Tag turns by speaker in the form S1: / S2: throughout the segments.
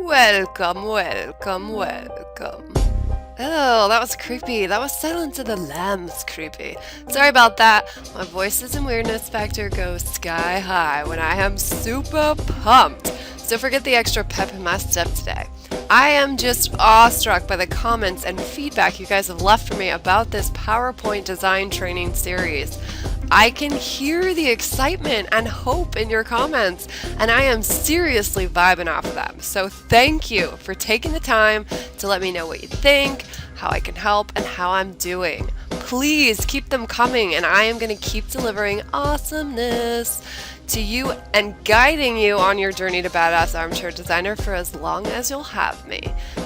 S1: Welcome, welcome, welcome. Oh, that was creepy. That was Silence of the Lambs creepy. Sorry about that. My voices and weirdness factor go sky high when I am super pumped. So forget the extra pep in my step today. I am just awestruck by the comments and feedback you guys have left for me about this PowerPoint design training series. I can hear the excitement and hope in your comments, and I am seriously vibing off of them. So thank you for taking the time to let me know what you think, how I can help, and how I'm doing. Please keep them coming, and I am going to keep delivering awesomeness to you and guiding you on your journey to badass armchair designer for as long as you'll have me.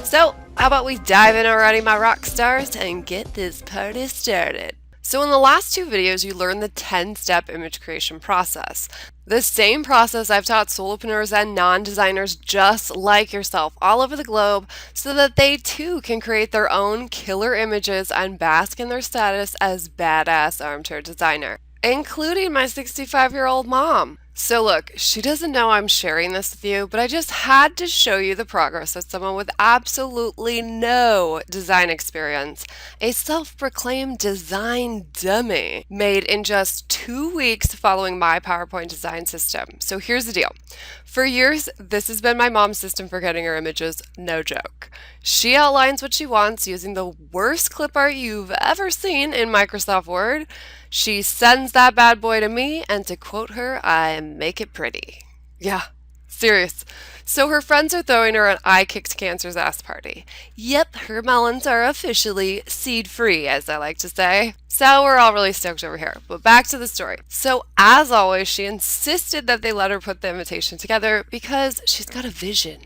S1: So how about we dive in already, my rock stars, and get this party started. So in the last two videos, you learned the 10-step image creation process. The same process I've taught solopreneurs and non-designers just like yourself all over the globe so that they too can create their own killer images and bask in their status as badass armchair designer, including my 65-year-old mom. So look, she doesn't know I'm sharing this with you, but I just had to show you the progress of someone with absolutely no design experience, a self-proclaimed design dummy, made in just 2 weeks following my PowerPoint design system. So here's the deal. For years, this has been my mom's system for getting her images, no joke. She outlines what she wants using the worst clip art you've ever seen in Microsoft Word. She sends that bad boy to me, and to quote her, I make it pretty. Yeah, serious. So her friends are throwing her an I Kicked Cancer's ass party. Yep, her melons are officially seed-free, as I like to say. So we're all really stoked over here. But back to the story. So as always, she insisted that they let her put the invitation together because she's got a vision.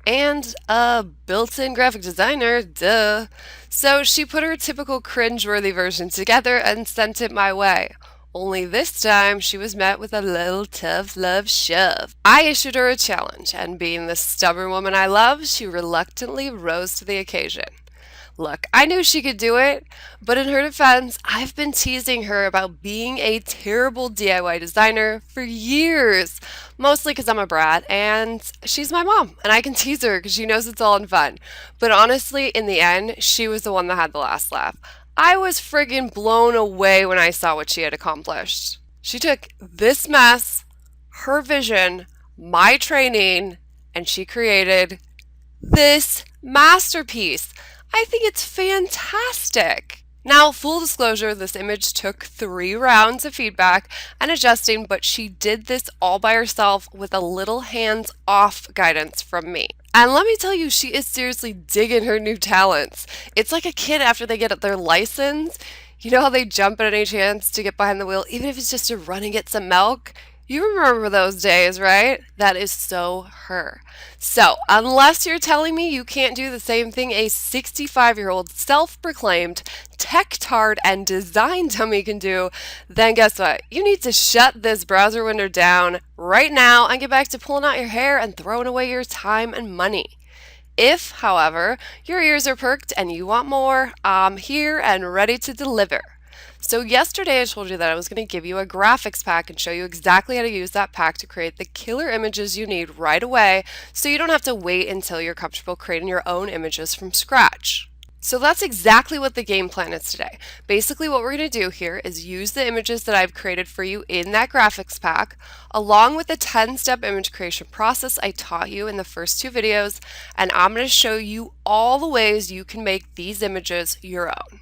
S1: And a built-in graphic designer, duh. So she put her typical cringe-worthy version together and sent it my way. Only this time she was met with a little tough love shove. I issued her a challenge, and being the stubborn woman I love, she reluctantly rose to the occasion. Look, I knew she could do it, but in her defense, I've been teasing her about being a terrible DIY designer for years, mostly because I'm a brat and she's my mom, and I can tease her because she knows it's all in fun. But honestly, in the end, she was the one that had the last laugh. I was friggin' blown away when I saw what she had accomplished. She took this mess, her vision, my training, and she created this masterpiece. I think it's fantastic. Now, full disclosure, this image took 3 rounds of feedback and adjusting, but she did this all by herself with a little hands-off guidance from me. And let me tell you, she is seriously digging her new talents. It's like a kid after they get their license. You know how they jump at any chance to get behind the wheel, even if it's just to run and get some milk? You remember those days, right? That is so her. So, unless you're telling me you can't do the same thing a 65-year-old self-proclaimed tech-tard and design dummy can do, then guess what? You need to shut this browser window down right now and get back to pulling out your hair and throwing away your time and money. If, however, your ears are perked and you want more, I'm here and ready to deliver. So yesterday I told you that I was going to give you a graphics pack and show you exactly how to use that pack to create the killer images you need right away so you don't have to wait until you're comfortable creating your own images from scratch. So that's exactly what the game plan is today. Basically what we're going to do here is use the images that I've created for you in that graphics pack along with the 10-step image creation process I taught you in the first 2 videos, and I'm going to show you all the ways you can make these images your own.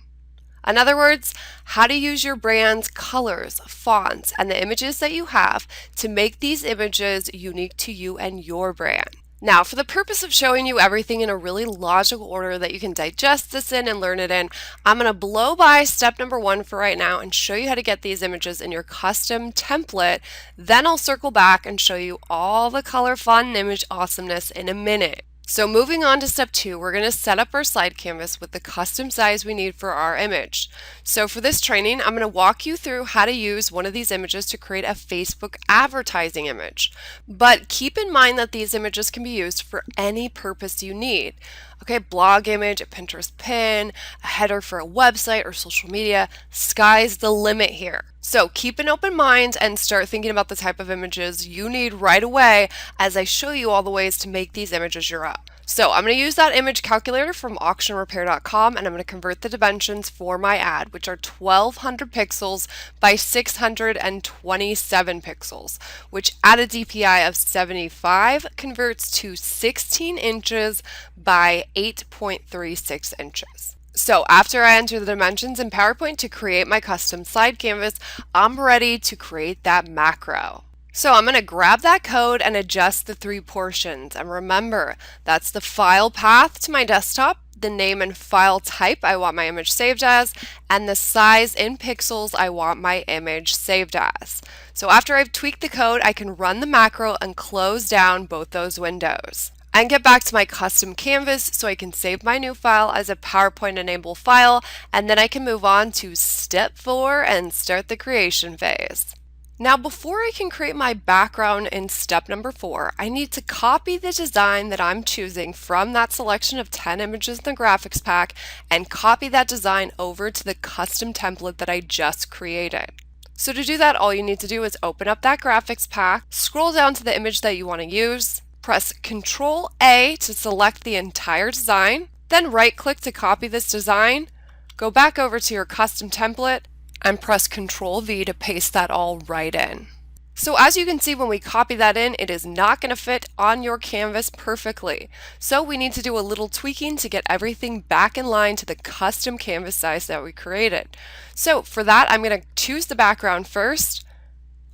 S1: In other words, how to use your brand's colors, fonts, and the images that you have to make these images unique to you and your brand. Now, for the purpose of showing you everything in a really logical order that you can digest this in and learn it in, I'm going to blow by step number 1 for right now and show you how to get these images in your custom template. Then I'll circle back and show you all the color, font, and image awesomeness in a minute. So moving on to step 2, we're going to set up our slide canvas with the custom size we need for our image. So for this training, I'm going to walk you through how to use one of these images to create a Facebook advertising image. But keep in mind that these images can be used for any purpose you need. Okay, blog image, a Pinterest pin, a header for a website or social media, sky's the limit here. So keep an open mind and start thinking about the type of images you need right away as I show you all the ways to make these images your own. So I'm going to use that image calculator from auctionrepair.com, and I'm going to convert the dimensions for my ad, which are 1200 pixels by 627 pixels, which at a DPI of 75 converts to 16 inches by 8.36 inches. So after I enter the dimensions in PowerPoint to create my custom slide canvas, I'm ready to create that macro. So I'm going to grab that code and adjust the 3 portions. And remember, that's the file path to my desktop, the name and file type I want my image saved as, and the size in pixels I want my image saved as. So after I've tweaked the code, I can run the macro and close down both those windows and get back to my custom canvas so I can save my new file as a PowerPoint enabled file, and then I can move on to step 4 and start the creation phase. Now, before I can create my background in step number 4, I need to copy the design that I'm choosing from that selection of 10 images in the graphics pack and copy that design over to the custom template that I just created. So to do that, all you need to do is open up that graphics pack, scroll down to the image that you want to use, press Ctrl A to select the entire design, then right-click to copy this design, go back over to your custom template, and press Ctrl V to paste that all right in. So as you can see, when we copy that in, it is not going to fit on your canvas perfectly. So we need to do a little tweaking to get everything back in line to the custom canvas size that we created. So for that, I'm going to choose the background first.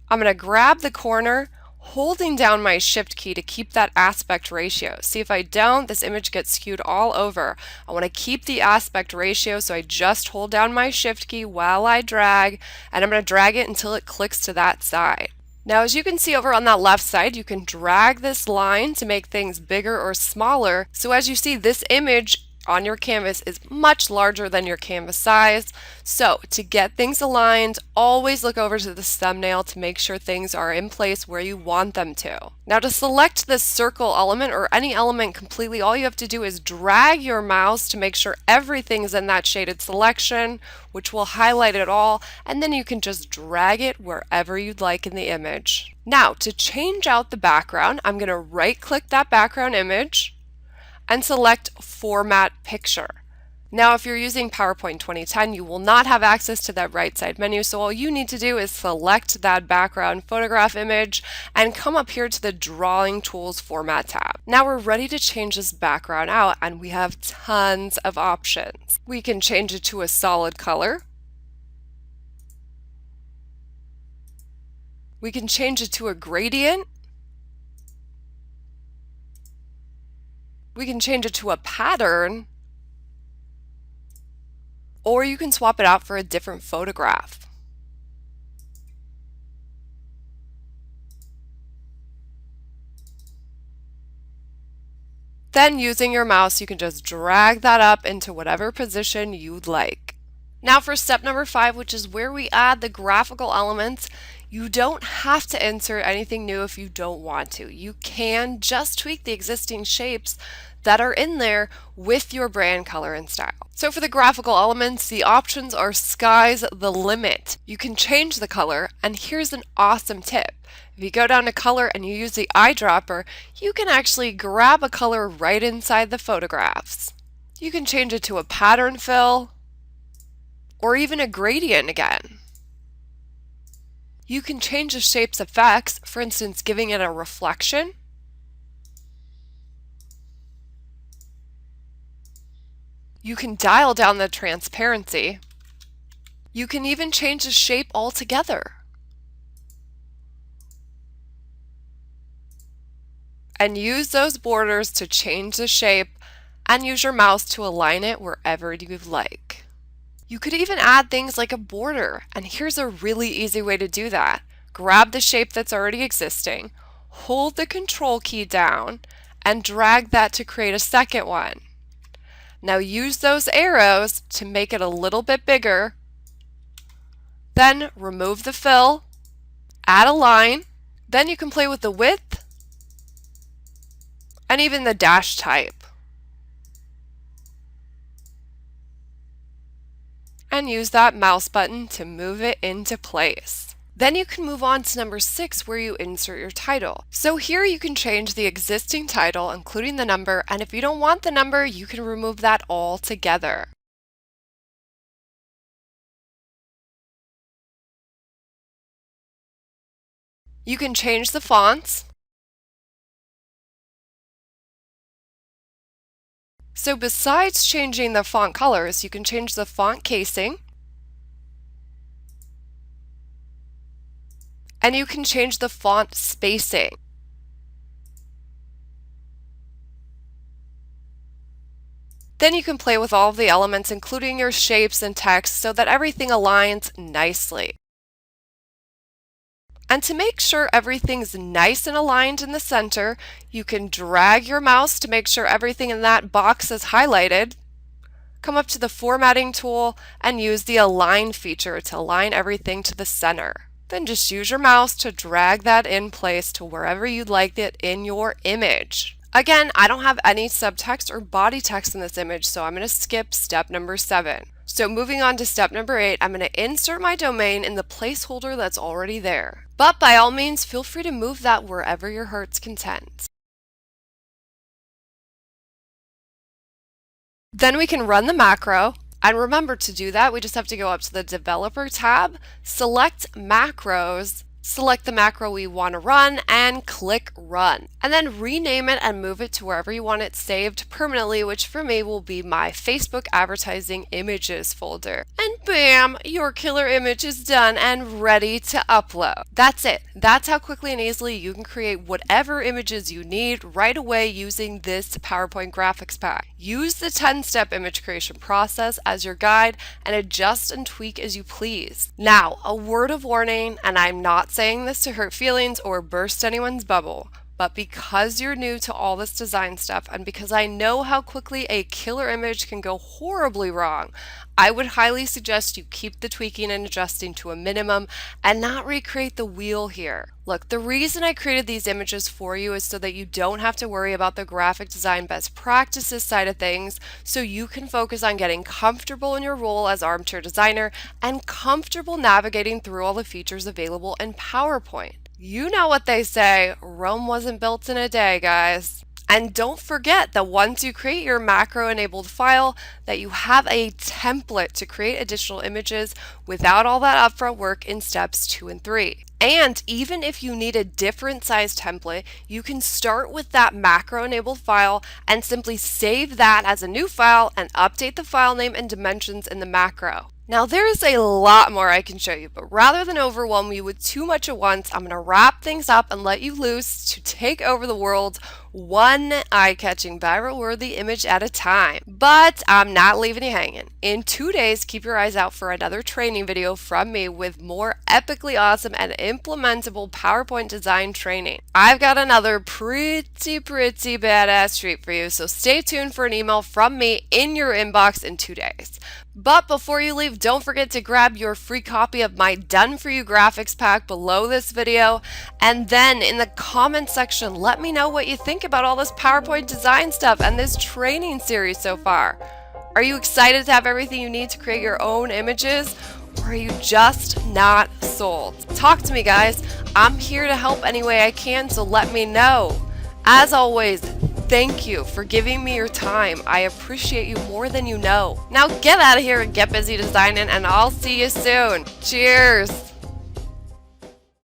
S1: I'm going to grab the corner, holding down my shift key to keep that aspect ratio. See, if I don't, this image gets skewed all over. I want to keep the aspect ratio, so I just hold down my shift key while I drag, and I'm going to drag it until it clicks to that side. Now, as you can see over on that left side, you can drag this line to make things bigger or smaller. So as you see, this image on your canvas is much larger than your canvas size. So to get things aligned, always look over to this thumbnail to make sure things are in place where you want them to. Now to select this circle element or any element completely, all you have to do is drag your mouse to make sure everything's in that shaded selection, which will highlight it all, and then you can just drag it wherever you'd like in the image. Now to change out the background, I'm going to right click that background image and select Format Picture. Now, if you're using PowerPoint 2010, you will not have access to that right side menu, so all you need to do is select that background photograph image and come up here to the Drawing Tools Format tab. Now we're ready to change this background out, and we have tons of options. We can change it to a solid color. We can change it to a gradient. We can change it to a pattern, or you can swap it out for a different photograph. Then using your mouse, you can just drag that up into whatever position you'd like. Now for step number 5, which is where we add the graphical elements, you don't have to insert anything new if you don't want to. You can just tweak the existing shapes that are in there with your brand color and style. So for the graphical elements, the options are sky's the limit. You can change the color, and here's an awesome tip. If you go down to color and you use the eyedropper, you can actually grab a color right inside the photographs. You can change it to a pattern fill, or even a gradient again. You can change the shape's effects, for instance, giving it a reflection. You can dial down the transparency. You can even change the shape altogether. And use those borders to change the shape, and use your mouse to align it wherever you like. You could even add things like a border, and here's a really easy way to do that. Grab the shape that's already existing, hold the Control key down, and drag that to create a second one. Now use those arrows to make it a little bit bigger. Then remove the fill, add a line, then you can play with the width and even the dash type. And use that mouse button to move it into place. Then you can move on to number 6 where you insert your title. So here you can change the existing title, including the number, and if you don't want the number, you can remove that altogether. You can change the fonts. So besides changing the font colors, you can change the font casing. And you can change the font spacing. Then you can play with all of the elements, including your shapes and text, so that everything aligns nicely. And to make sure everything's nice and aligned in the center, you can drag your mouse to make sure everything in that box is highlighted. Come up to the formatting tool and use the align feature to align everything to the center. Then just use your mouse to drag that in place to wherever you'd like it in your image. Again, I don't have any subtext or body text in this image, so I'm going to skip step number 7. So moving on to step number 8, I'm going to insert my domain in the placeholder that's already there. But by all means, feel free to move that wherever your heart's content. Then we can run the macro. And remember, to do that, we just have to go up to the Developer tab, select Macros, select the macro we want to run, and click Run. And then rename it and move it to wherever you want it saved permanently, which for me will be my Facebook Advertising Images folder. And bam! Your killer image is done and ready to upload. That's it. That's how quickly and easily you can create whatever images you need right away using this PowerPoint graphics pack. Use the 10-step image creation process as your guide and adjust and tweak as you please. Now, a word of warning, and I'm not saying this to hurt feelings or burst anyone's bubble, but because you're new to all this design stuff and because I know how quickly a killer image can go horribly wrong, I would highly suggest you keep the tweaking and adjusting to a minimum and not recreate the wheel here. Look, the reason I created these images for you is so that you don't have to worry about the graphic design best practices side of things, so you can focus on getting comfortable in your role as armchair designer and comfortable navigating through all the features available in PowerPoint. You know what they say, Rome wasn't built in a day, guys. And don't forget that once you create your macro-enabled file, that you have a template to create additional images without all that upfront work in steps 2 and 3. And even if you need a different size template, you can start with that macro-enabled file and simply save that as a new file and update the file name and dimensions in the macro. Now there's a lot more I can show you, but rather than overwhelm you with too much at once, I'm going to wrap things up and let you loose to take over the world one eye-catching viral-worthy image at a time. But I'm not leaving you hanging. In 2 days, keep your eyes out for another training video from me with more epically awesome and implementable PowerPoint design training. I've got another pretty badass treat for you, so stay tuned for an email from me in your inbox in 2 days. But before you leave, don't forget to grab your free copy of my Done For You graphics pack below this video. And then in the comment section, let me know what you think about all this PowerPoint design stuff and this training series so far. Are you excited to have everything you need to create your own images? Or are you just not sold? Talk to me, guys. I'm here to help any way I can, so let me know. As always, thank you for giving me your time. I appreciate you more than you know. Now get out of here and get busy designing, and I'll see you soon. Cheers!